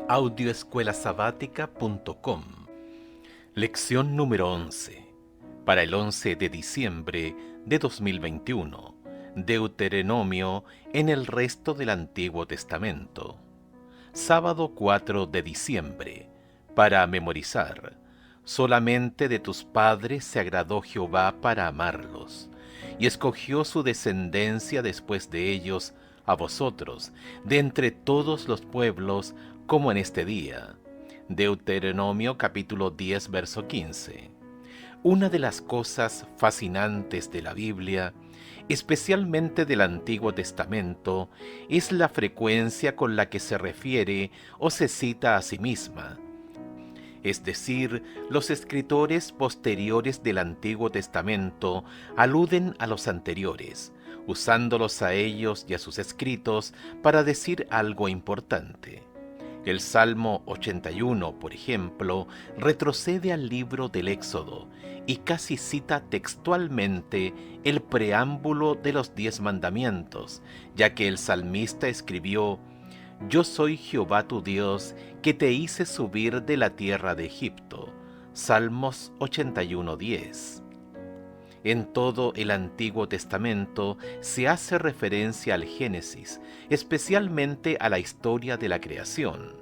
Audioescuelasabática.com. Lección número 11. Para el 11 de diciembre de 2021. Deuteronomio en el resto del Antiguo Testamento. Sábado 4 de diciembre. Para memorizar. Solamente de tus padres se agradó Jehová para amarlos, y escogió su descendencia después de ellos, a vosotros, de entre todos los pueblos, como en este día. Deuteronomio capítulo 10, verso 15. Una de las cosas fascinantes de la Biblia, especialmente del Antiguo Testamento, es la frecuencia con la que se refiere o se cita a sí misma. Es decir, los escritores posteriores del Antiguo Testamento aluden a los anteriores, usándolos a ellos y a sus escritos para decir algo importante. El Salmo 81, por ejemplo, retrocede al libro del Éxodo y casi cita textualmente el preámbulo de los 10 mandamientos, ya que el salmista escribió: Yo soy Jehová tu Dios, que te hice subir de la tierra de Egipto. Salmos 81:10. En todo el Antiguo Testamento se hace referencia al Génesis, especialmente a la historia de la creación.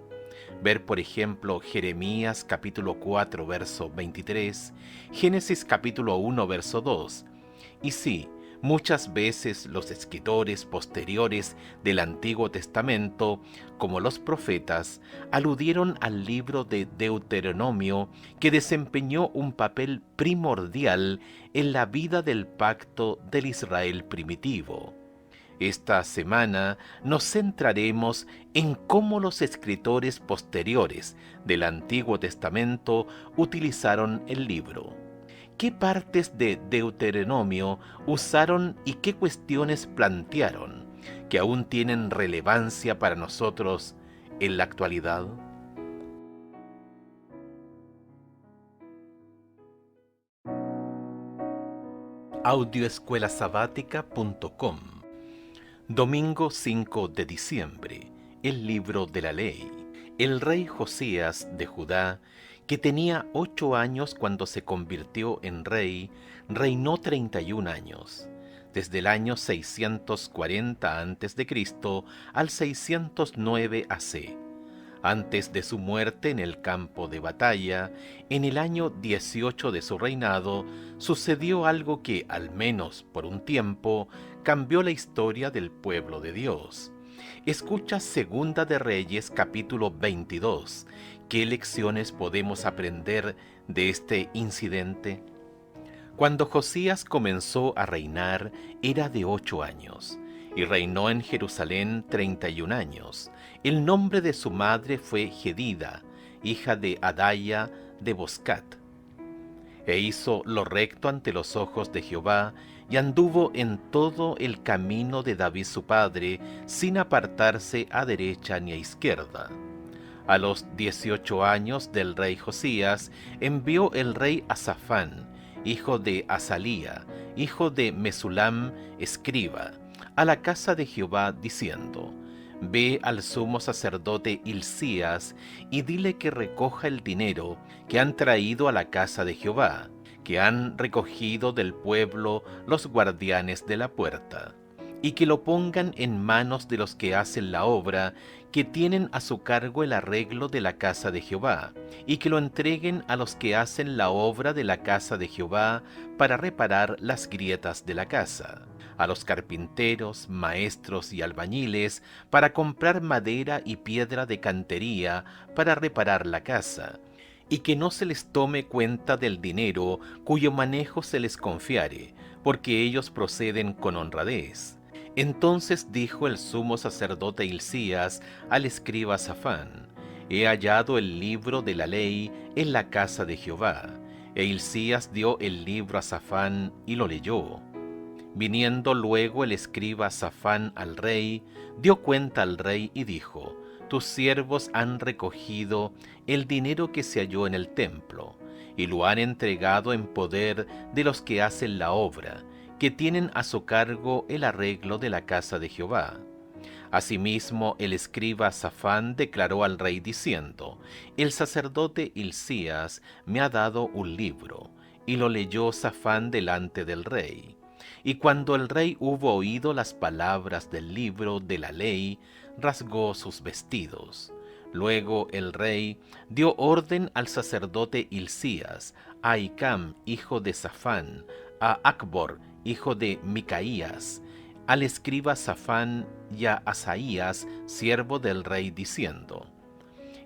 Ver, por ejemplo, Jeremías capítulo 4, verso 23, Génesis capítulo 1, verso 2. Y sí, muchas veces los escritores posteriores del Antiguo Testamento, como los profetas, aludieron al libro de Deuteronomio, que desempeñó un papel primordial en la vida del pacto del Israel primitivo. Esta semana nos centraremos en cómo los escritores posteriores del Antiguo Testamento utilizaron el libro. ¿Qué partes de Deuteronomio usaron y qué cuestiones plantearon que aún tienen relevancia para nosotros en la actualidad? Audioescuelasabática.com. Domingo 5 de diciembre. El libro de la ley. El rey Josías de Judá, que tenía 8 años cuando se convirtió en rey, reinó 31 años, desde el año 640 a.C. al 609 AC. Antes de su muerte en el campo de batalla, en el año 18 de su reinado, sucedió algo que, al menos por un tiempo, cambió la historia del pueblo de Dios. Escucha Segunda de Reyes capítulo 22. ¿Qué lecciones podemos aprender de este incidente? Cuando Josías comenzó a reinar, era de 8 años, y reinó en Jerusalén 31 años. El nombre de su madre fue Jedida, hija de Adaya de Boscat. E hizo lo recto ante los ojos de Jehová, y anduvo en todo el camino de David su padre, sin apartarse a derecha ni a izquierda. A los 18 años del rey Josías, envió el rey a Safán, hijo de Azalía, hijo de Mesulam, escriba, a la casa de Jehová, diciendo: Ve al sumo sacerdote Hilcías y dile que recoja el dinero que han traído a la casa de Jehová, que han recogido del pueblo los guardianes de la puerta, y que lo pongan en manos de los que hacen la obra, que tienen a su cargo el arreglo de la casa de Jehová, y que lo entreguen a los que hacen la obra de la casa de Jehová para reparar las grietas de la casa, a los carpinteros, maestros y albañiles para comprar madera y piedra de cantería para reparar la casa, y que no se les tome cuenta del dinero cuyo manejo se les confiare, porque ellos proceden con honradez. Entonces dijo el sumo sacerdote Hilcías al escriba Safán: He hallado el libro de la ley en la casa de Jehová. E Hilcías dio el libro a Safán y lo leyó. Viniendo luego el escriba Safán al rey, dio cuenta al rey y dijo: Tus siervos han recogido el dinero que se halló en el templo, y lo han entregado en poder de los que hacen la obra, que tienen a su cargo el arreglo de la casa de Jehová. Asimismo, el escriba Safán declaró al rey diciendo: El sacerdote Hilcías me ha dado un libro. Y lo leyó Safán delante del rey. Y cuando el rey hubo oído las palabras del libro de la ley, rasgó sus vestidos. Luego el rey dio orden al sacerdote Hilcías, a Ahicam, hijo de Safán, a Acbor, hijo de Micaías, al escriba Safán y a Asaías, siervo del rey, diciendo: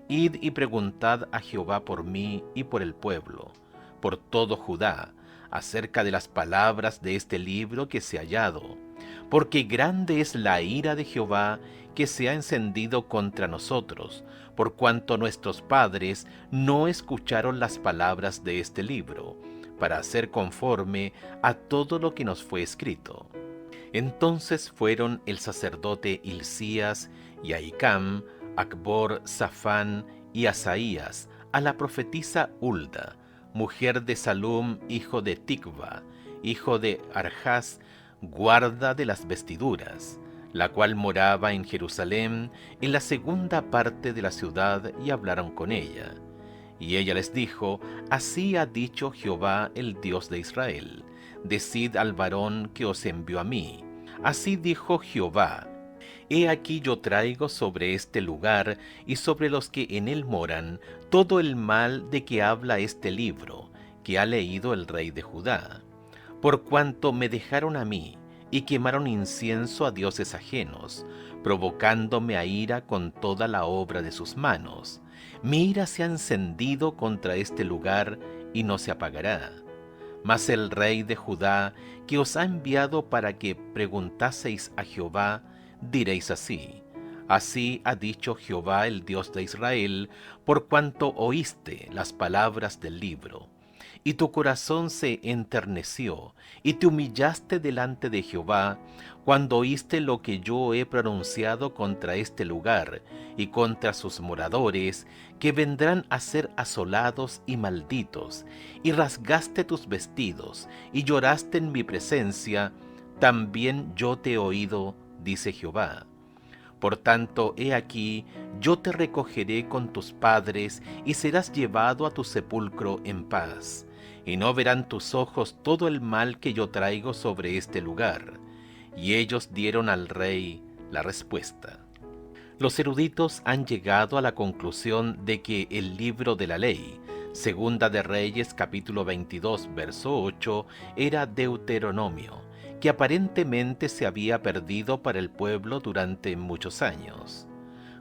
Id y preguntad a Jehová por mí y por el pueblo, por todo Judá, acerca de las palabras de este libro que se ha hallado, porque grande es la ira de Jehová que se ha encendido contra nosotros, por cuanto nuestros padres no escucharon las palabras de este libro, para hacer conforme a todo lo que nos fue escrito. Entonces fueron el sacerdote Hilcías y Ahicam, Acbor, Safán y Asaías, a la profetisa Hulda, mujer de Salum, hijo de Ticva, hijo de Arjas, guarda de las vestiduras, la cual moraba en Jerusalén, en la segunda parte de la ciudad, y hablaron con ella. Y ella les dijo: Así ha dicho Jehová, el Dios de Israel: Decid al varón que os envió a mí. Así dijo Jehová: He aquí yo traigo sobre este lugar y sobre los que en él moran todo el mal de que habla este libro, que ha leído el rey de Judá. Por cuanto me dejaron a mí y quemaron incienso a dioses ajenos, provocándome a ira con toda la obra de sus manos. Mi ira se ha encendido contra este lugar y no se apagará. Mas el rey de Judá, que os ha enviado para que preguntaseis a Jehová, diréis así: Así ha dicho Jehová, el Dios de Israel, por cuanto oíste las palabras del libro, y tu corazón se enterneció, y te humillaste delante de Jehová, cuando oíste lo que yo he pronunciado contra este lugar y contra sus moradores, que vendrán a ser asolados y malditos, y rasgaste tus vestidos, y lloraste en mi presencia, también yo te he oído, dice Jehová. Por tanto, he aquí, yo te recogeré con tus padres, y serás llevado a tu sepulcro en paz. Y no verán tus ojos todo el mal que yo traigo sobre este lugar. Y ellos dieron al rey la respuesta. Los eruditos han llegado a la conclusión de que el libro de la ley, Segunda de Reyes capítulo 22, verso 8, era Deuteronomio, que aparentemente se había perdido para el pueblo durante muchos años.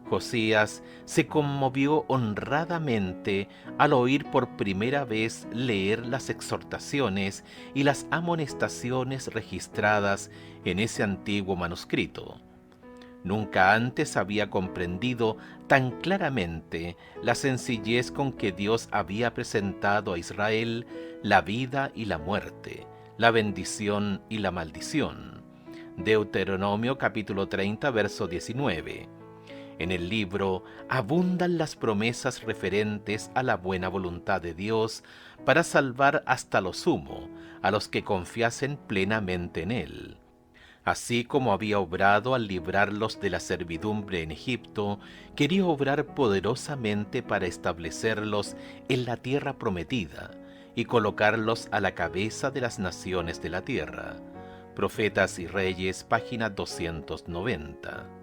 Josías se conmovió honradamente al oír por primera vez leer las exhortaciones y las amonestaciones registradas en ese antiguo manuscrito. Nunca antes había comprendido tan claramente la sencillez con que Dios había presentado a Israel la vida y la muerte, la bendición y la maldición. Deuteronomio capítulo 30, verso 19. En el libro abundan las promesas referentes a la buena voluntad de Dios para salvar hasta lo sumo a los que confiasen plenamente en Él. Así como había obrado al librarlos de la servidumbre en Egipto, quería obrar poderosamente para establecerlos en la tierra prometida y colocarlos a la cabeza de las naciones de la tierra. Profetas y Reyes, página 290.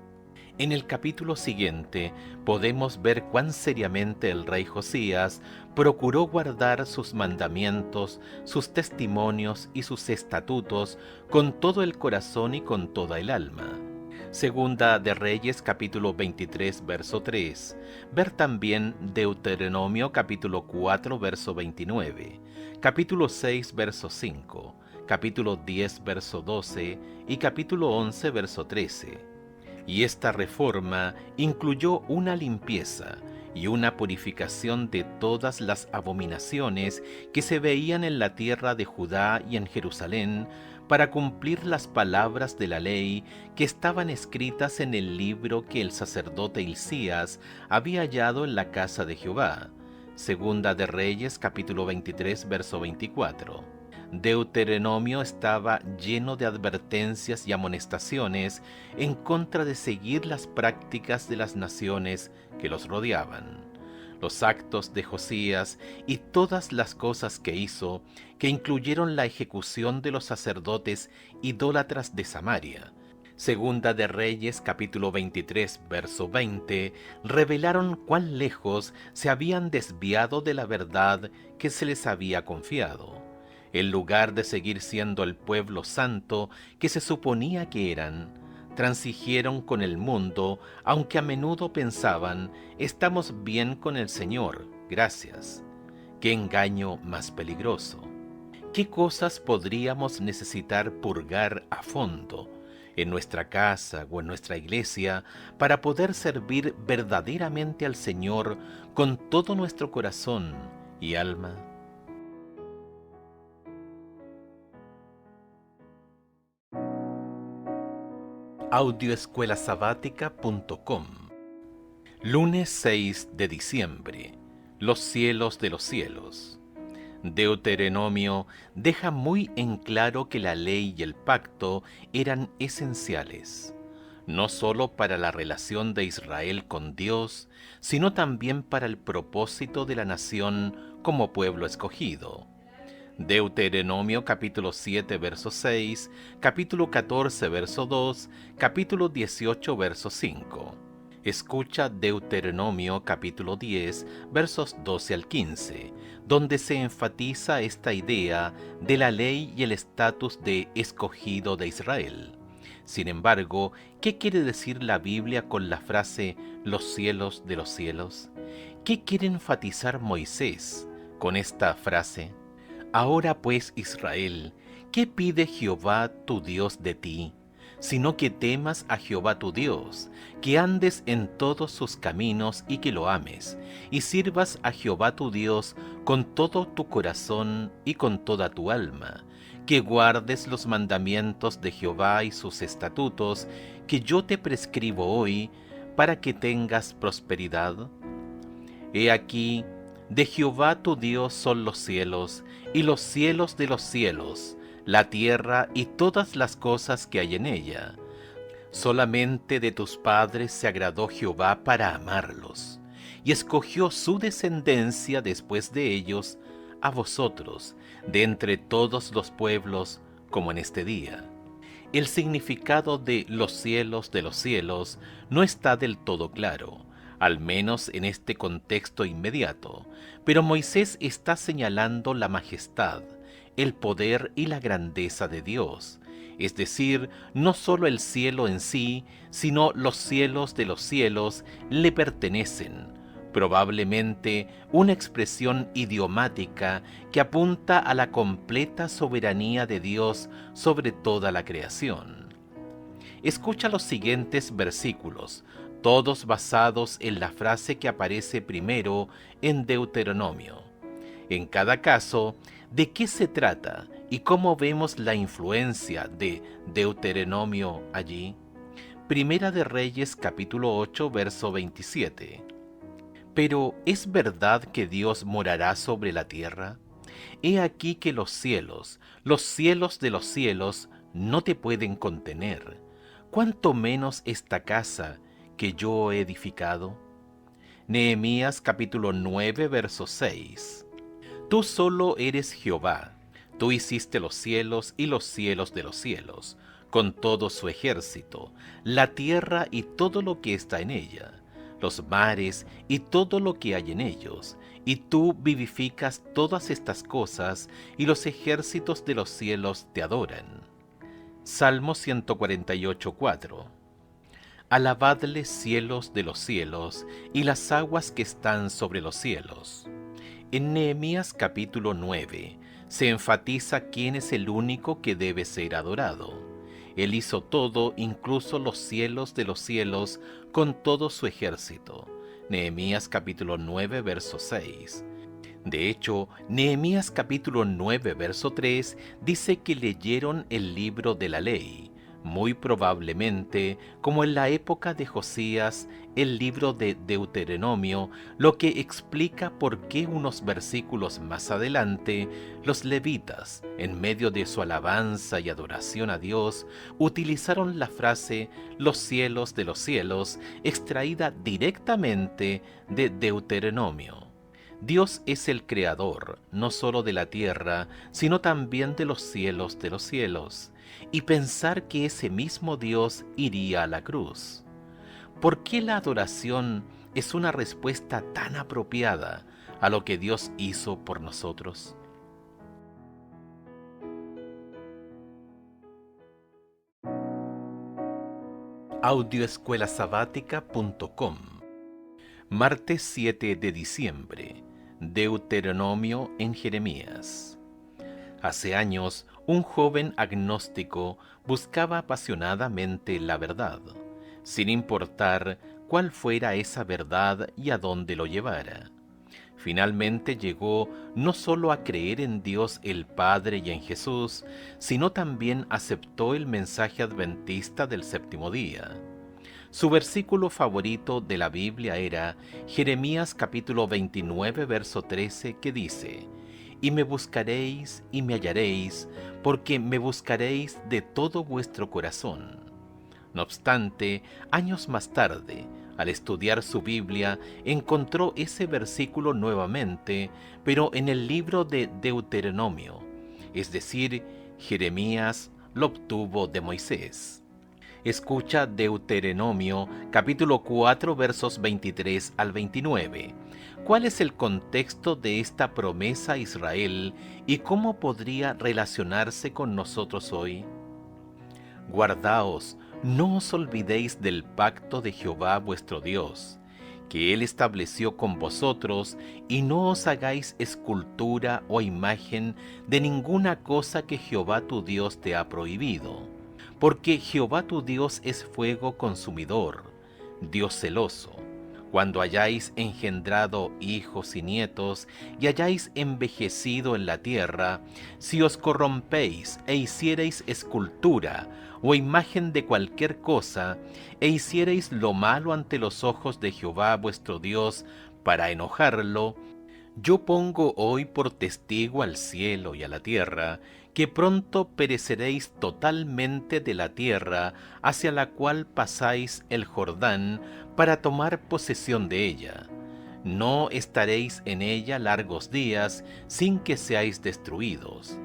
En el capítulo siguiente podemos ver cuán seriamente el rey Josías procuró guardar sus mandamientos, sus testimonios y sus estatutos con todo el corazón y con toda el alma. Segunda de Reyes capítulo 23 verso 3. Ver también Deuteronomio capítulo 4 verso 29, capítulo 6 verso 5, capítulo 10 verso 12 y capítulo 11 verso 13. Y esta reforma incluyó una limpieza y una purificación de todas las abominaciones que se veían en la tierra de Judá y en Jerusalén, para cumplir las palabras de la ley que estaban escritas en el libro que el sacerdote Hilcías había hallado en la casa de Jehová. Segunda de Reyes capítulo 23 verso 24. Deuteronomio estaba lleno de advertencias y amonestaciones en contra de seguir las prácticas de las naciones que los rodeaban. Los actos de Josías y todas las cosas que hizo, que incluyeron la ejecución de los sacerdotes idólatras de Samaria. Segunda de Reyes capítulo 23 verso 20 revelaron cuán lejos se habían desviado de la verdad que se les había confiado. En lugar de seguir siendo el pueblo santo que se suponía que eran, transigieron con el mundo, aunque a menudo pensaban, estamos bien con el Señor, gracias. ¡Qué engaño más peligroso! ¿Qué cosas podríamos necesitar purgar a fondo en nuestra casa o en nuestra iglesia para poder servir verdaderamente al Señor con todo nuestro corazón y alma? Audioescuelasabática.com. Lunes 6 de diciembre. Los cielos de los cielos. Deuteronomio deja muy en claro que la ley y el pacto eran esenciales, no sólo para la relación de Israel con Dios, sino también para el propósito de la nación como pueblo escogido. Deuteronomio capítulo 7 verso 6, capítulo 14 verso 2, capítulo 18 verso 5. Escucha Deuteronomio capítulo 10 versos 12 al 15, donde se enfatiza esta idea de la ley y el estatus de escogido de Israel. Sin embargo, ¿qué quiere decir la Biblia con la frase los cielos de los cielos? ¿Qué quiere enfatizar Moisés con esta frase? Ahora pues, Israel, ¿qué pide Jehová tu Dios de ti? Sino que temas a Jehová tu Dios, que andes en todos sus caminos y que lo ames, y sirvas a Jehová tu Dios con todo tu corazón y con toda tu alma, que guardes los mandamientos de Jehová y sus estatutos, que yo te prescribo hoy, para que tengas prosperidad. He aquí, de Jehová tu Dios son los cielos, y los cielos de los cielos, la tierra y todas las cosas que hay en ella. Solamente de tus padres se agradó Jehová para amarlos, y escogió su descendencia después de ellos, a vosotros, de entre todos los pueblos, como en este día. El significado de los cielos no está del todo claro, al menos en este contexto inmediato, pero Moisés está señalando la majestad, el poder y la grandeza de Dios, es decir, no solo el cielo en sí, sino los cielos de los cielos le pertenecen, probablemente una expresión idiomática que apunta a la completa soberanía de Dios sobre toda la creación. Escucha los siguientes versículos, todos basados en la frase que aparece primero en Deuteronomio. En cada caso, ¿de qué se trata y cómo vemos la influencia de Deuteronomio allí? Primera de Reyes capítulo 8 verso 27. Pero ¿es verdad que Dios morará sobre la tierra? He aquí que los cielos de los cielos, no te pueden contener, cuánto menos esta casa que yo he edificado. Nehemías capítulo 9 verso 6. Tú solo eres Jehová, tú hiciste los cielos y los cielos de los cielos, con todo su ejército, la tierra y todo lo que está en ella, los mares y todo lo que hay en ellos, y tú vivificas todas estas cosas, y los ejércitos de los cielos te adoran. Salmo 148:4. Alabadle cielos de los cielos, y las aguas que están sobre los cielos. En Nehemías capítulo 9 se enfatiza quién es el único que debe ser adorado. Él hizo todo, incluso los cielos de los cielos, con todo su ejército. Nehemías capítulo 9 verso 6. De hecho, Nehemías capítulo 9 verso 3 dice que leyeron el libro de la ley, Muy probablemente, como en la época de Josías, el libro de Deuteronomio, lo que explica por qué unos versículos más adelante, los levitas, en medio de su alabanza y adoración a Dios, utilizaron la frase los cielos de los cielos, extraída directamente de Deuteronomio. Dios es el creador, no solo de la tierra, sino también de los cielos, y pensar que ese mismo Dios iría a la cruz. ¿Por qué la adoración es una respuesta tan apropiada a lo que Dios hizo por nosotros? Audioescuelasabática.com. Martes 7 de diciembre. Deuteronomio en Jeremías. Hace años, un joven agnóstico buscaba apasionadamente la verdad, sin importar cuál fuera esa verdad y a dónde lo llevara. Finalmente llegó no solo a creer en Dios el Padre y en Jesús, sino también aceptó el mensaje adventista del séptimo día. Su versículo favorito de la Biblia era Jeremías capítulo 29, verso 13, que dice: «Y me buscaréis y me hallaréis, porque me buscaréis de todo vuestro corazón». No obstante, años más tarde, al estudiar su Biblia, encontró ese versículo nuevamente, pero en el libro de Deuteronomio, es decir, Jeremías lo obtuvo de Moisés. Escucha Deuteronomio capítulo 4 versos 23 al 29. ¿Cuál es el contexto de esta promesa a Israel y cómo podría relacionarse con nosotros hoy? Guardaos, no os olvidéis del pacto de Jehová vuestro Dios, que Él estableció con vosotros, y no os hagáis escultura o imagen de ninguna cosa que Jehová tu Dios te ha prohibido. Porque Jehová tu Dios es fuego consumidor, Dios celoso. Cuando hayáis engendrado hijos y nietos, y hayáis envejecido en la tierra, si os corrompéis e hiciereis escultura o imagen de cualquier cosa, e hiciereis lo malo ante los ojos de Jehová vuestro Dios, para enojarlo, yo pongo hoy por testigo al cielo y a la tierra, que pronto pereceréis totalmente de la tierra hacia la cual pasáis el Jordán para tomar posesión de ella. No estaréis en ella largos días sin que seáis destruidos.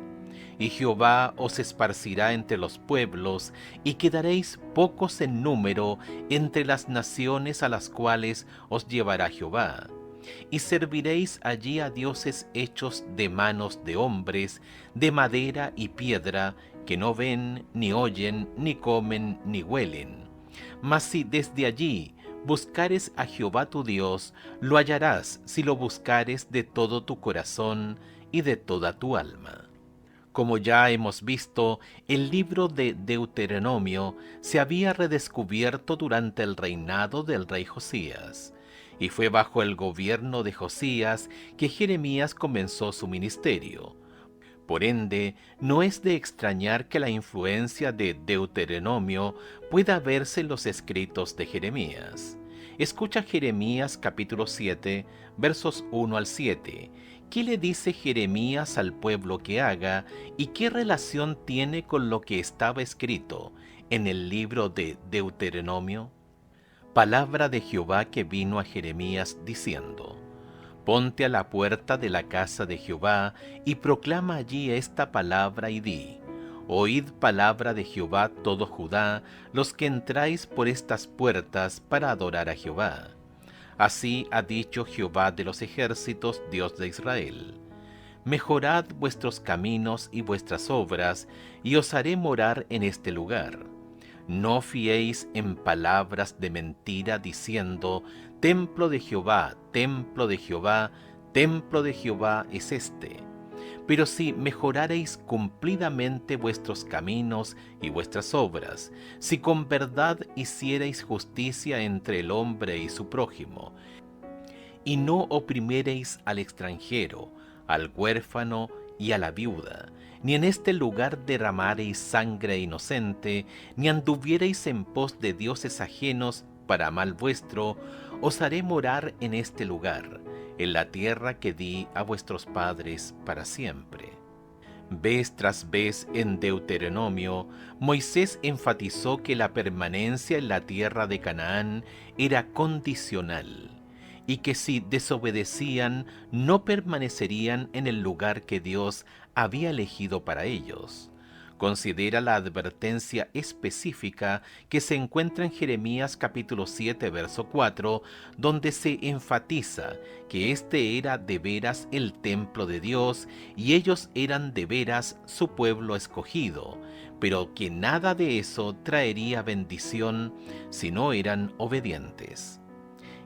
Y Jehová os esparcirá entre los pueblos, y quedaréis pocos en número entre las naciones a las cuales os llevará Jehová. Y serviréis allí a dioses hechos de manos de hombres, de madera y piedra, que no ven, ni oyen, ni comen, ni huelen. Mas si desde allí buscares a Jehová tu Dios, lo hallarás si lo buscares de todo tu corazón y de toda tu alma. Como ya hemos visto, el libro de Deuteronomio se había redescubierto durante el reinado del rey Josías, y fue bajo el gobierno de Josías que Jeremías comenzó su ministerio. Por ende, no es de extrañar que la influencia de Deuteronomio pueda verse en los escritos de Jeremías. Escucha Jeremías capítulo 7, versos 1 al 7. ¿Qué le dice Jeremías al pueblo que haga y qué relación tiene con lo que estaba escrito en el libro de Deuteronomio? Palabra de Jehová que vino a Jeremías diciendo: Ponte a la puerta de la casa de Jehová y proclama allí esta palabra y di: Oíd palabra de Jehová todo Judá, los que entráis por estas puertas para adorar a Jehová. Así ha dicho Jehová de los ejércitos, Dios de Israel: Mejorad vuestros caminos y vuestras obras, y os haré morar en este lugar. No fiéis en palabras de mentira diciendo: Templo de Jehová, templo de Jehová, templo de Jehová es este. Pero si mejorareis cumplidamente vuestros caminos y vuestras obras, si con verdad hiciereis justicia entre el hombre y su prójimo, y no oprimiereis al extranjero, al huérfano y a la viuda, ni en este lugar derramareis sangre inocente, ni anduviereis en pos de dioses ajenos para mal vuestro. Os haré morar en este lugar, en la tierra que di a vuestros padres para siempre. Vez tras vez en Deuteronomio, Moisés enfatizó que la permanencia en la tierra de Canaán era condicional, y que si desobedecían no permanecerían en el lugar que Dios había elegido para ellos. Considera la advertencia específica que se encuentra en Jeremías capítulo 7, verso 4, donde se enfatiza que este era de veras el templo de Dios y ellos eran de veras su pueblo escogido, pero que nada de eso traería bendición si no eran obedientes.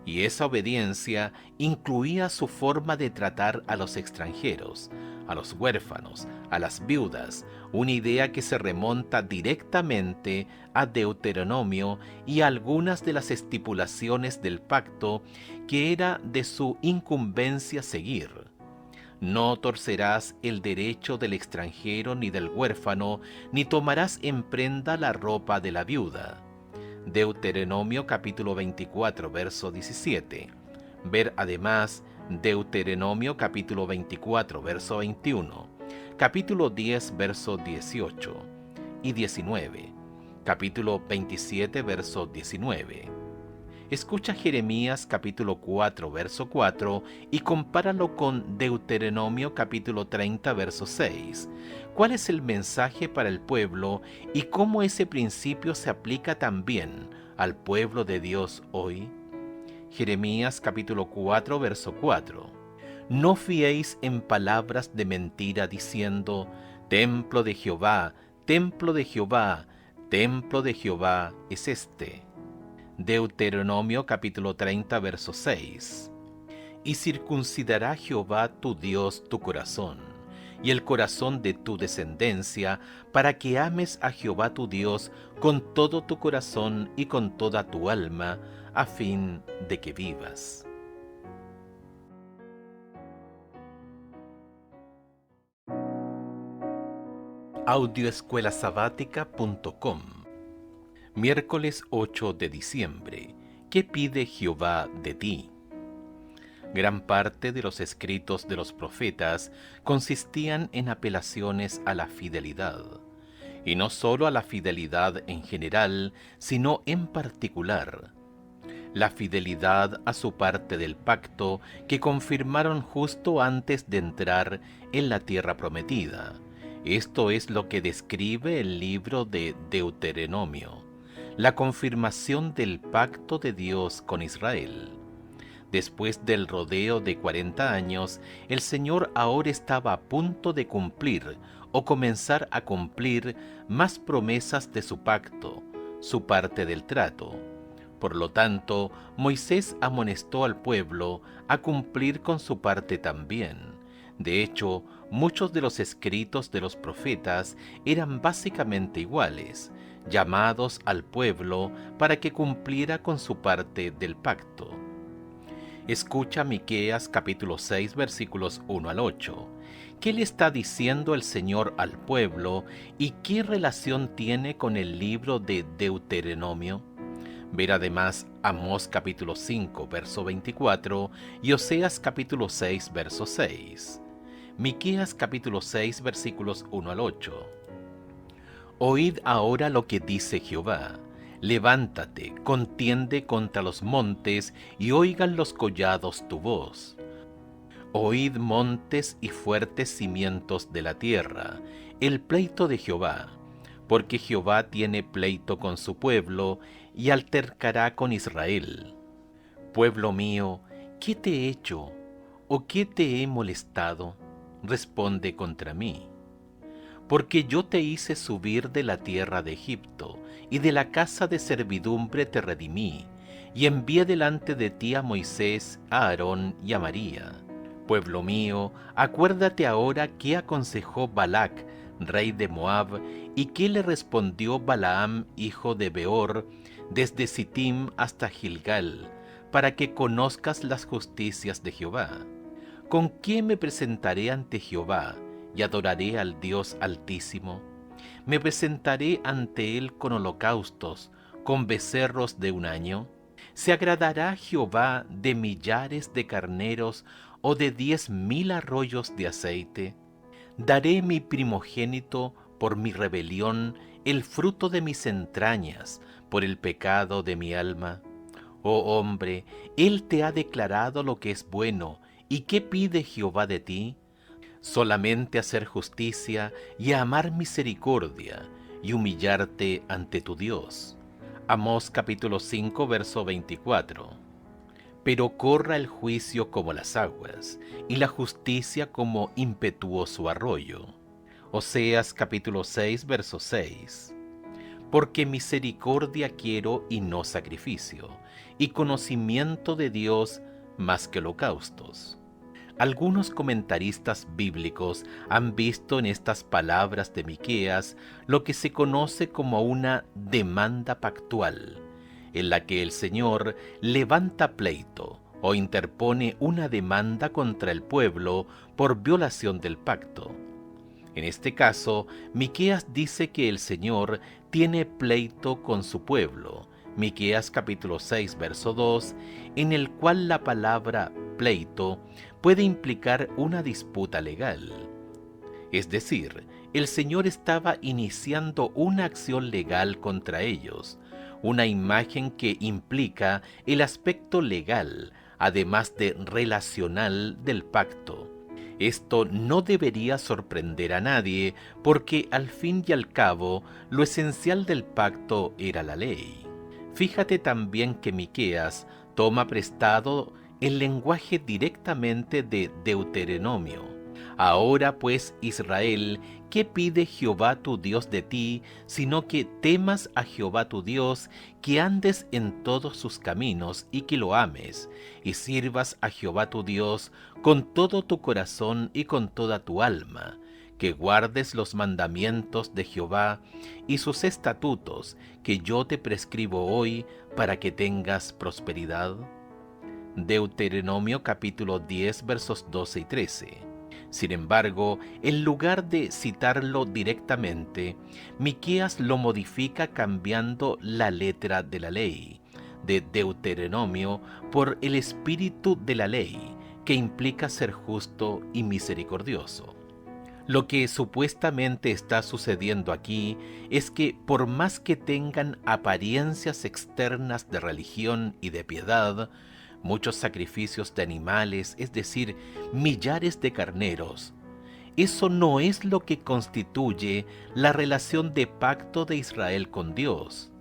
Y esa obediencia incluía su forma de tratar a los extranjeros, a los huérfanos, a las viudas, una idea que se remonta directamente a Deuteronomio y a algunas de las estipulaciones del pacto que era de su incumbencia seguir. No torcerás el derecho del extranjero ni del huérfano, ni tomarás en prenda la ropa de la viuda. Deuteronomio capítulo 24, verso 17. Ver además Deuteronomio capítulo 24, verso 21, capítulo 10, verso 18 y 19, capítulo 27, verso 19. Escucha Jeremías capítulo 4, verso 4 y compáralo con Deuteronomio capítulo 30, verso 6. ¿Cuál es el mensaje para el pueblo y cómo ese principio se aplica también al pueblo de Dios hoy? Jeremías capítulo 4, verso 4. No fiéis en palabras de mentira diciendo, templo de Jehová, templo de Jehová, templo de Jehová es este. Deuteronomio capítulo 30, verso 6. Y circuncidará Jehová tu Dios tu corazón, y el corazón de tu descendencia, para que ames a Jehová tu Dios con todo tu corazón y con toda tu alma, a fin de que vivas. Audioescuelasabática.com. Miércoles 8 de diciembre. ¿Qué pide Jehová de ti? Gran parte de los escritos de los profetas consistían en apelaciones a la fidelidad, y no solo a la fidelidad en general, sino en particular, la fidelidad a su parte del pacto que confirmaron justo antes de entrar en la tierra prometida. Esto es lo que describe el libro de Deuteronomio, la confirmación del pacto de Dios con Israel. Después del rodeo de 40 años, el Señor ahora estaba a punto de cumplir o comenzar a cumplir más promesas de su pacto, su parte del trato. Por lo tanto, Moisés amonestó al pueblo a cumplir con su parte también. De hecho, muchos de los escritos de los profetas eran básicamente iguales, llamados al pueblo para que cumpliera con su parte del pacto. Escucha Miqueas capítulo 6 versículos 1 al 8. ¿Qué le está diciendo el Señor al pueblo y qué relación tiene con el libro de Deuteronomio? Ver además Amós capítulo 5 verso 24 y Oseas capítulo 6 verso 6. Miqueas capítulo 6 versículos 1 al 8. Oíd ahora lo que dice Jehová. Levántate, contiende contra los montes, y oigan los collados tu voz. Oíd montes y fuertes cimientos de la tierra, el pleito de Jehová, porque Jehová tiene pleito con su pueblo, y altercará con Israel. Pueblo mío, ¿qué te he hecho? ¿O qué te he molestado? Responde contra mí. Porque yo te hice subir de la tierra de Egipto, y de la casa de servidumbre te redimí, y envié delante de ti a Moisés, a Aarón y a María. Pueblo mío, acuérdate ahora qué aconsejó Balac, rey de Moab, y qué le respondió Balaam, hijo de Beor, desde Sittim hasta Gilgal, para que conozcas las justicias de Jehová. ¿Con qué me presentaré ante Jehová? y adoraré al Dios Altísimo. Me presentaré ante Él con holocaustos, con becerros de un año. ¿Se agradará Jehová de millares de carneros o de 10,000 arroyos de aceite? Daré mi primogénito por mi rebelión, el fruto de mis entrañas, por el pecado de mi alma. Oh hombre, Él te ha declarado lo que es bueno, ¿y qué pide Jehová de ti? Solamente hacer justicia y amar misericordia, y humillarte ante tu Dios. Amós capítulo 5, verso 24. Pero corra el juicio como las aguas, y la justicia como impetuoso arroyo. Oseas capítulo 6, verso 6. Porque misericordia quiero y no sacrificio, y conocimiento de Dios más que holocaustos. Algunos comentaristas bíblicos han visto en estas palabras de Miqueas lo que se conoce como una demanda pactual, en la que el Señor levanta pleito o interpone una demanda contra el pueblo por violación del pacto. En este caso, Miqueas dice que el Señor tiene pleito con su pueblo, Miqueas capítulo 6, verso 2, en el cual la palabra pleito puede implicar una disputa legal. Es decir, el Señor estaba iniciando una acción legal contra ellos, una imagen que implica el aspecto legal, además de relacional del pacto. Esto no debería sorprender a nadie, porque al fin y al cabo, lo esencial del pacto era la ley. Fíjate también que Miqueas toma prestado el lenguaje directamente de Deuteronomio. Ahora pues, Israel, ¿qué pide Jehová tu Dios de ti, sino que temas a Jehová tu Dios, que andes en todos sus caminos y que lo ames, y sirvas a Jehová tu Dios con todo tu corazón y con toda tu alma, que guardes los mandamientos de Jehová y sus estatutos que yo te prescribo hoy para que tengas prosperidad? Deuteronomio capítulo 10 versos 12 y 13. Sin embargo, en lugar de citarlo directamente, Miqueas lo modifica cambiando la letra de la ley, de Deuteronomio, por el espíritu de la ley, que implica ser justo y misericordioso. Lo que supuestamente está sucediendo aquí es que por más que tengan apariencias externas de religión y de piedad, muchos sacrificios de animales, es decir, millares de carneros, eso no es lo que constituye la relación de pacto de Israel con Dios.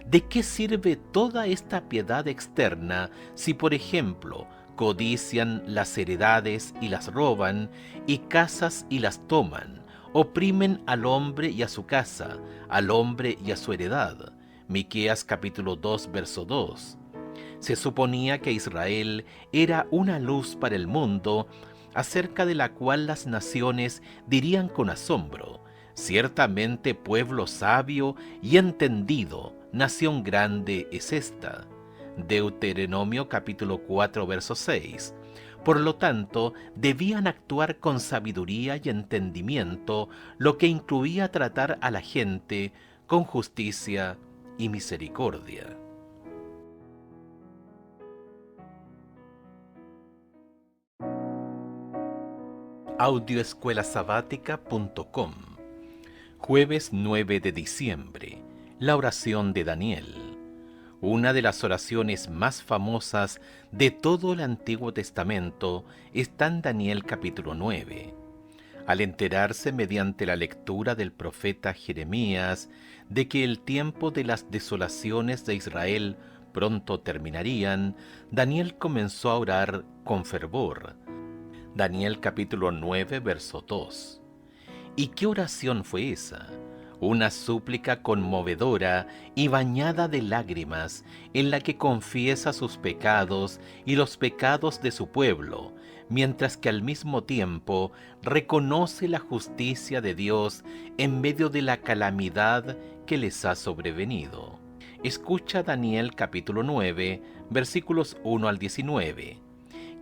¿De qué sirve toda esta piedad externa si, por ejemplo, codician las heredades y las roban, y casas y las toman, oprimen al hombre y a su casa, al hombre y a su heredad? Miqueas capítulo 2, verso 2. Se suponía que Israel era una luz para el mundo, acerca de la cual las naciones dirían con asombro: ciertamente pueblo sabio y entendido, nación grande es esta. Deuteronomio capítulo 4 verso 6. Por lo tanto, debían actuar con sabiduría y entendimiento, lo que incluía tratar a la gente con justicia y misericordia. Audioescuelasabática.com. Jueves 9 de diciembre. La oración de Daniel. Una de las oraciones más famosas de todo el Antiguo Testamento está en Daniel capítulo 9. Al enterarse mediante la lectura del profeta Jeremías de que el tiempo de las desolaciones de Israel pronto terminarían, Daniel comenzó a orar con fervor. Daniel capítulo 9, verso 2. ¿Y qué oración fue esa? Una súplica conmovedora y bañada de lágrimas, en la que confiesa sus pecados y los pecados de su pueblo, mientras que al mismo tiempo reconoce la justicia de Dios en medio de la calamidad que les ha sobrevenido. Escucha Daniel capítulo 9, versículos 1 al 19.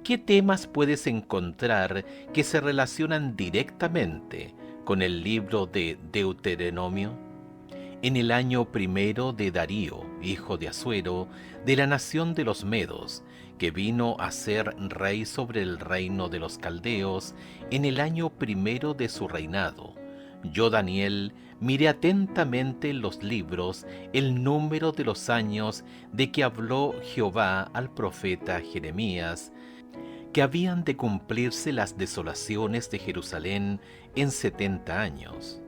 ¿qué temas puedes encontrar que se relacionan directamente con el libro de Deuteronomio? En el año primero de Darío, hijo de Asuero, de la nación de los Medos, que vino a ser rey sobre el reino de los caldeos, en el año primero de su reinado, yo, Daniel, miré atentamente en los libros el número de los años de que habló Jehová al profeta Jeremías, que habían de cumplirse las desolaciones de Jerusalén en 70 años.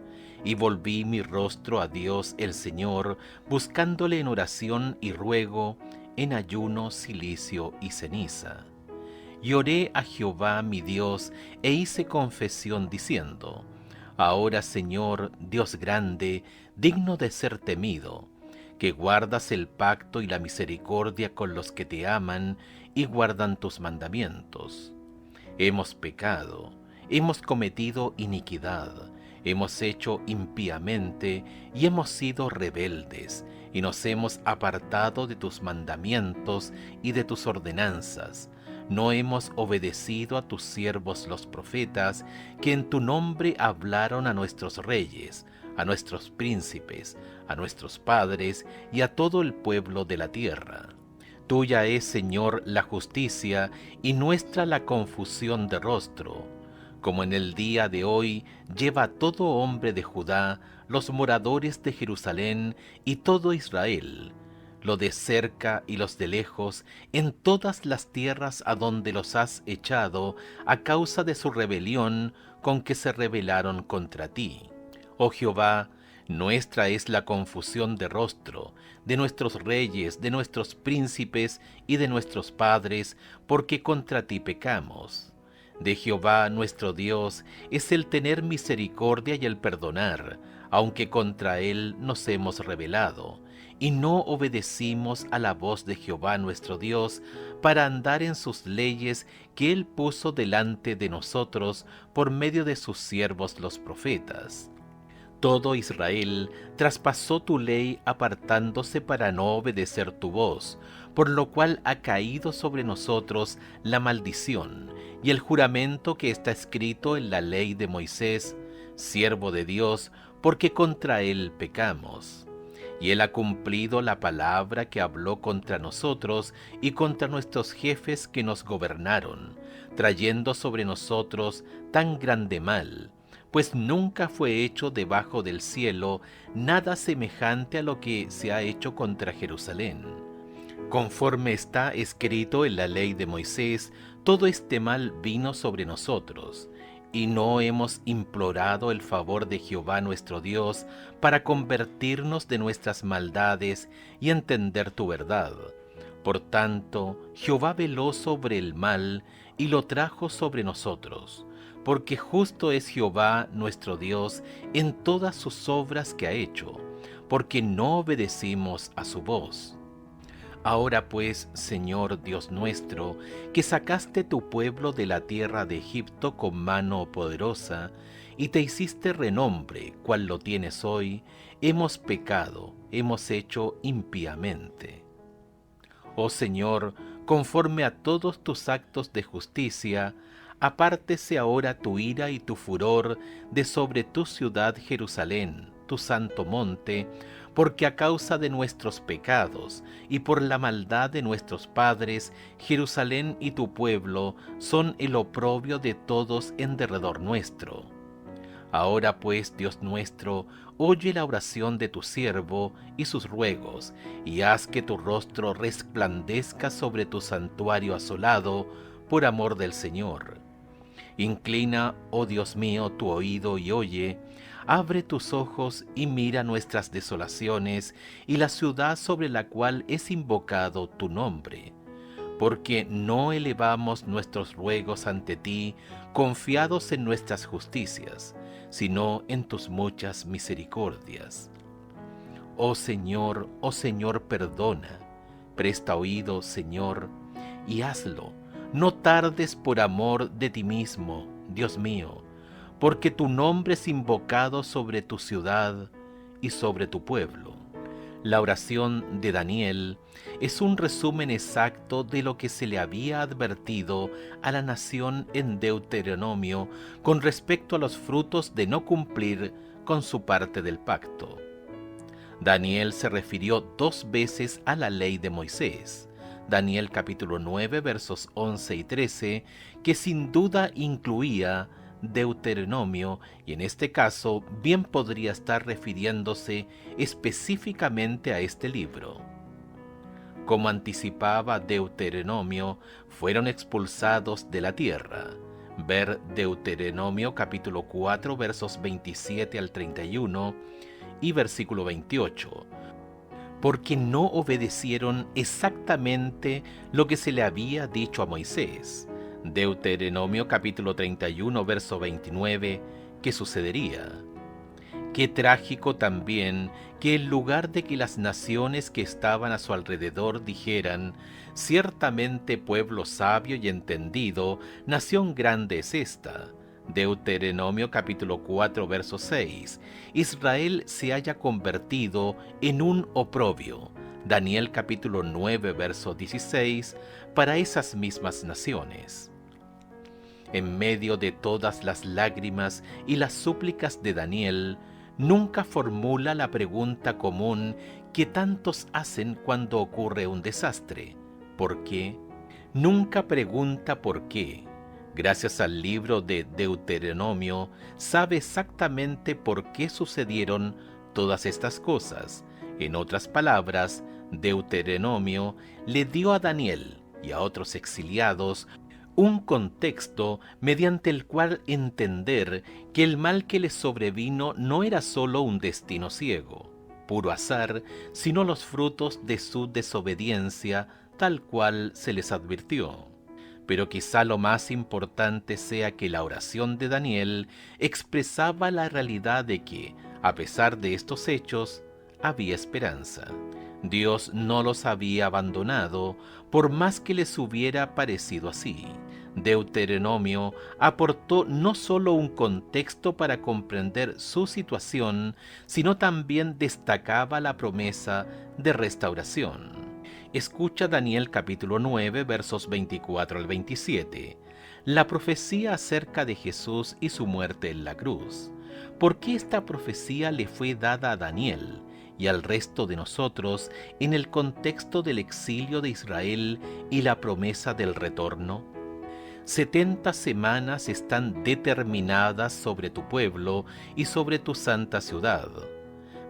Y volví mi rostro a Dios el Señor, buscándole en oración y ruego, en ayuno, cilicio y ceniza. Y oré a Jehová mi Dios, e hice confesión diciendo: Ahora, Señor, Dios grande, digno de ser temido, que guardas el pacto y la misericordia con los que te aman y guardan tus mandamientos. Hemos pecado, hemos cometido iniquidad, hemos hecho impíamente y hemos sido rebeldes, y nos hemos apartado de tus mandamientos y de tus ordenanzas. No hemos obedecido a tus siervos los profetas, que en tu nombre hablaron a nuestros reyes, a nuestros príncipes, a nuestros padres y a todo el pueblo de la tierra. Tuya es, Señor, la justicia, y nuestra la confusión de rostro. Como en el día de hoy lleva todo hombre de Judá, los moradores de Jerusalén y todo Israel, lo de cerca y los de lejos, en todas las tierras a donde los has echado, a causa de su rebelión con que se rebelaron contra ti. Oh Jehová, nuestra es la confusión de rostro, de nuestros reyes, de nuestros príncipes y de nuestros padres, porque contra ti pecamos. De Jehová nuestro Dios es el tener misericordia y el perdonar, aunque contra él nos hemos rebelado, y no obedecimos a la voz de Jehová nuestro Dios para andar en sus leyes que él puso delante de nosotros por medio de sus siervos los profetas. Todo Israel traspasó tu ley apartándose para no obedecer tu voz, por lo cual ha caído sobre nosotros la maldición y el juramento que está escrito en la ley de Moisés, siervo de Dios, porque contra él pecamos. Y él ha cumplido la palabra que habló contra nosotros y contra nuestros jefes que nos gobernaron, trayendo sobre nosotros tan grande mal, pues nunca fue hecho debajo del cielo nada semejante a lo que se ha hecho contra Jerusalén. Conforme está escrito en la ley de Moisés, todo este mal vino sobre nosotros, y no hemos implorado el favor de Jehová nuestro Dios para convertirnos de nuestras maldades y entender tu verdad. Por tanto, Jehová veló sobre el mal y lo trajo sobre nosotros, porque justo es Jehová nuestro Dios en todas sus obras que ha hecho, porque no obedecimos a su voz. Ahora pues, Señor Dios nuestro, que sacaste tu pueblo de la tierra de Egipto con mano poderosa, y te hiciste renombre, cual lo tienes hoy, hemos pecado, hemos hecho impíamente. Oh Señor, conforme a todos tus actos de justicia, apártese ahora tu ira y tu furor de sobre tu ciudad Jerusalén, tu santo monte, porque a causa de nuestros pecados y por la maldad de nuestros padres, Jerusalén y tu pueblo son el oprobio de todos en derredor nuestro. Ahora pues, Dios nuestro, oye la oración de tu siervo y sus ruegos, y haz que tu rostro resplandezca sobre tu santuario asolado, por amor del Señor. Inclina, oh Dios mío, tu oído y oye, abre tus ojos y mira nuestras desolaciones y la ciudad sobre la cual es invocado tu nombre. Porque no elevamos nuestros ruegos ante ti, confiados en nuestras justicias, sino en tus muchas misericordias. Oh Señor, perdona, presta oído, Señor, y hazlo. No tardes por amor de ti mismo, Dios mío, porque tu nombre es invocado sobre tu ciudad y sobre tu pueblo. La oración de Daniel es un resumen exacto de lo que se le había advertido a la nación en Deuteronomio con respecto a los frutos de no cumplir con su parte del pacto. Daniel se refirió 2 veces a la ley de Moisés, Daniel capítulo 9 versos 11 y 13, que sin duda incluía Deuteronomio, y en este caso bien podría estar refiriéndose específicamente a este libro. Como anticipaba Deuteronomio, fueron expulsados de la tierra. Ver Deuteronomio capítulo 4 versos 27 al 31 y versículo 28, porque no obedecieron exactamente lo que se le había dicho a Moisés. Deuteronomio capítulo 31 verso 29, ¿qué sucedería? Qué trágico también que en lugar de que las naciones que estaban a su alrededor dijeran: ciertamente pueblo sabio y entendido, nación grande es esta. Deuteronomio capítulo 4 verso 6, Israel se haya convertido en un oprobio. Daniel capítulo 9 verso 16, para esas mismas naciones. En medio de todas las lágrimas y las súplicas de Daniel, nunca formula la pregunta común que tantos hacen cuando ocurre un desastre: ¿por qué? Nunca pregunta por qué. Gracias al libro de Deuteronomio, sabe exactamente por qué sucedieron todas estas cosas. En otras palabras, Deuteronomio le dio a Daniel y a otros exiliados un contexto mediante el cual entender que el mal que les sobrevino no era solo un destino ciego, puro azar, sino los frutos de su desobediencia, tal cual se les advirtió. Pero quizá lo más importante sea que la oración de Daniel expresaba la realidad de que, a pesar de estos hechos, había esperanza. Dios no los había abandonado, por más que les hubiera parecido así. Deuteronomio aportó no solo un contexto para comprender su situación, sino también destacaba la promesa de restauración. Escucha Daniel capítulo 9 versos 24 al 27, la profecía acerca de Jesús y su muerte en la cruz. ¿Por qué esta profecía le fue dada a Daniel y al resto de nosotros en el contexto del exilio de Israel y la promesa del retorno? 70 semanas están determinadas sobre tu pueblo y sobre tu santa ciudad,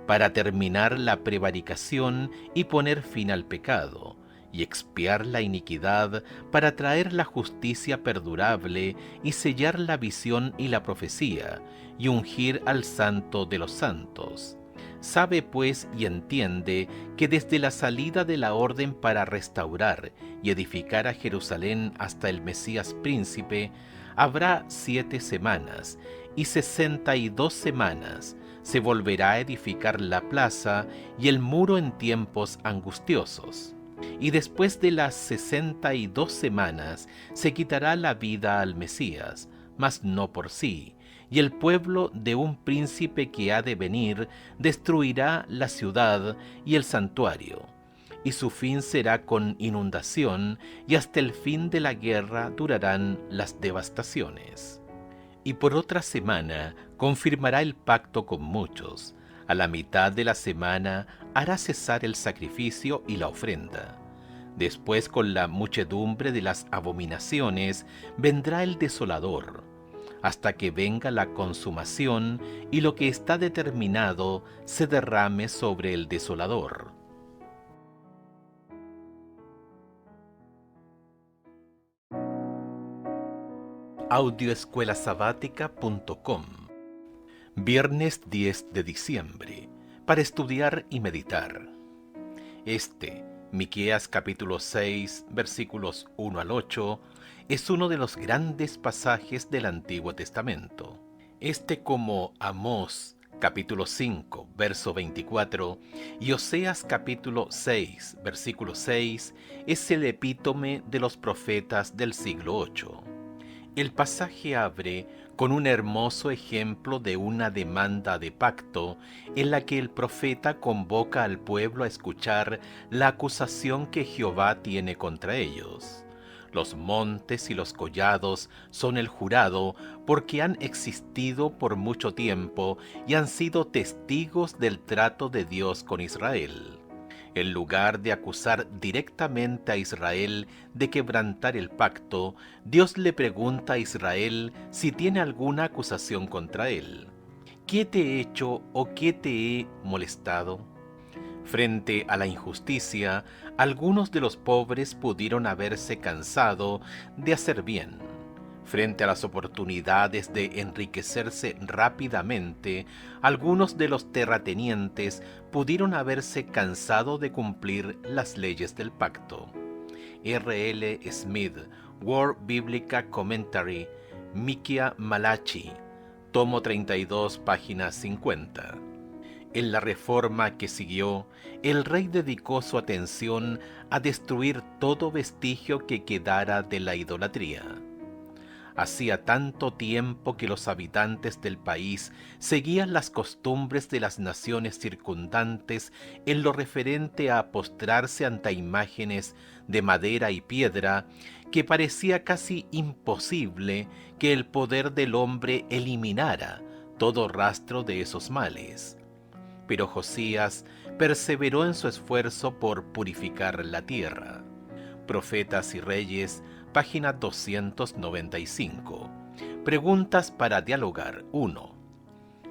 para terminar la prevaricación y poner fin al pecado, y expiar la iniquidad, para traer la justicia perdurable y sellar la visión y la profecía, y ungir al Santo de los santos. Sabe pues y entiende que desde la salida de la orden para restaurar y edificar a Jerusalén hasta el Mesías príncipe, habrá 7 semanas, y 62 semanas se volverá a edificar la plaza y el muro en tiempos angustiosos. Y después de las 62 semanas se quitará la vida al Mesías, mas no por sí, y el pueblo de un príncipe que ha de venir destruirá la ciudad y el santuario, y su fin será con inundación, y hasta el fin de la guerra durarán las devastaciones. Y por otra semana confirmará el pacto con muchos. A la mitad de la semana hará cesar el sacrificio y la ofrenda. Después, con la muchedumbre de las abominaciones, vendrá el desolador, hasta que venga la consumación y lo que está determinado se derrame sobre el desolador. Audioescuelasabática.com. Viernes 10 de diciembre, para estudiar y meditar. Miqueas capítulo 6, versículos 1 al 8, es uno de los grandes pasajes del Antiguo Testamento. Como Amós capítulo 5, verso 24, y Oseas capítulo 6, versículo 6, es el epítome de los profetas del siglo VIII. El pasaje abre con un hermoso ejemplo de una demanda de pacto en la que el profeta convoca al pueblo a escuchar la acusación que Jehová tiene contra ellos. Los montes y los collados son el jurado porque han existido por mucho tiempo y han sido testigos del trato de Dios con Israel. En lugar de acusar directamente a Israel de quebrantar el pacto, Dios le pregunta a Israel si tiene alguna acusación contra él. ¿Qué te he hecho o qué te he molestado? Frente a la injusticia, algunos de los pobres pudieron haberse cansado de hacer bien. Frente a las oportunidades de enriquecerse rápidamente, algunos de los terratenientes pudieron haberse cansado de cumplir las leyes del pacto. R. L. Smith, World Biblical Commentary, Mikia Malachi, tomo 32, página 50. En la reforma que siguió, el rey dedicó su atención a destruir todo vestigio que quedara de la idolatría. Hacía tanto tiempo que los habitantes del país seguían las costumbres de las naciones circundantes en lo referente a postrarse ante imágenes de madera y piedra, que parecía casi imposible que el poder del hombre eliminara todo rastro de esos males. Pero Josías perseveró en su esfuerzo por purificar la tierra. Profetas y Reyes, página 295. Preguntas para dialogar. 1.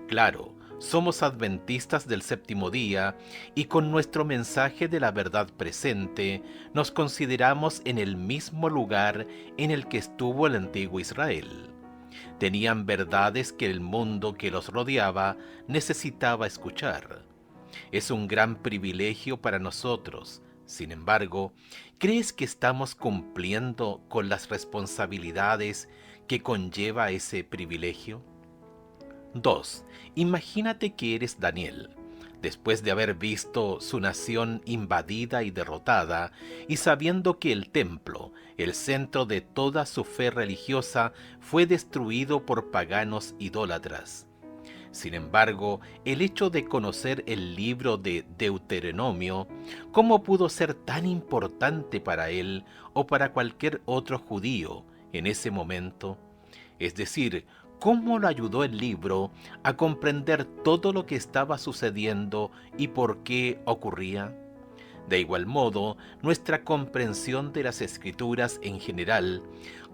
Claro, somos adventistas del séptimo día y con nuestro mensaje de la verdad presente nos consideramos en el mismo lugar en el que estuvo el antiguo Israel. Tenían verdades que el mundo que los rodeaba necesitaba escuchar. Es un gran privilegio para nosotros. Sin embargo, ¿crees que estamos cumpliendo con las responsabilidades que conlleva ese privilegio? 2. Imagínate que eres Daniel. Después de haber visto su nación invadida y derrotada, y sabiendo que el templo, el centro de toda su fe religiosa, fue destruido por paganos idólatras. Sin embargo, el hecho de conocer el libro de Deuteronomio, ¿cómo pudo ser tan importante para él o para cualquier otro judío en ese momento? Es decir, ¿cómo lo ayudó el libro a comprender todo lo que estaba sucediendo y por qué ocurría? De igual modo, nuestra comprensión de las Escrituras en general,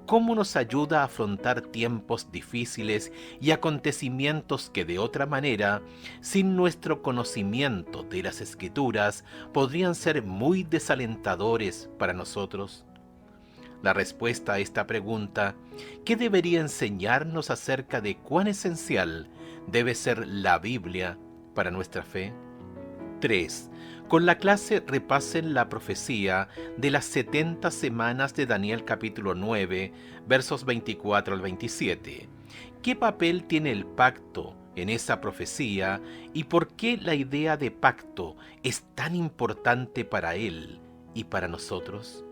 ¿cómo nos ayuda a afrontar tiempos difíciles y acontecimientos que de otra manera, sin nuestro conocimiento de las Escrituras, podrían ser muy desalentadores para nosotros? La respuesta a esta pregunta, ¿qué debería enseñarnos acerca de cuán esencial debe ser la Biblia para nuestra fe? 3. Con la clase repasen la profecía de las 70 semanas de Daniel capítulo 9, versos 24 al 27. ¿Qué papel tiene el pacto en esa profecía y por qué la idea de pacto es tan importante para él y para nosotros?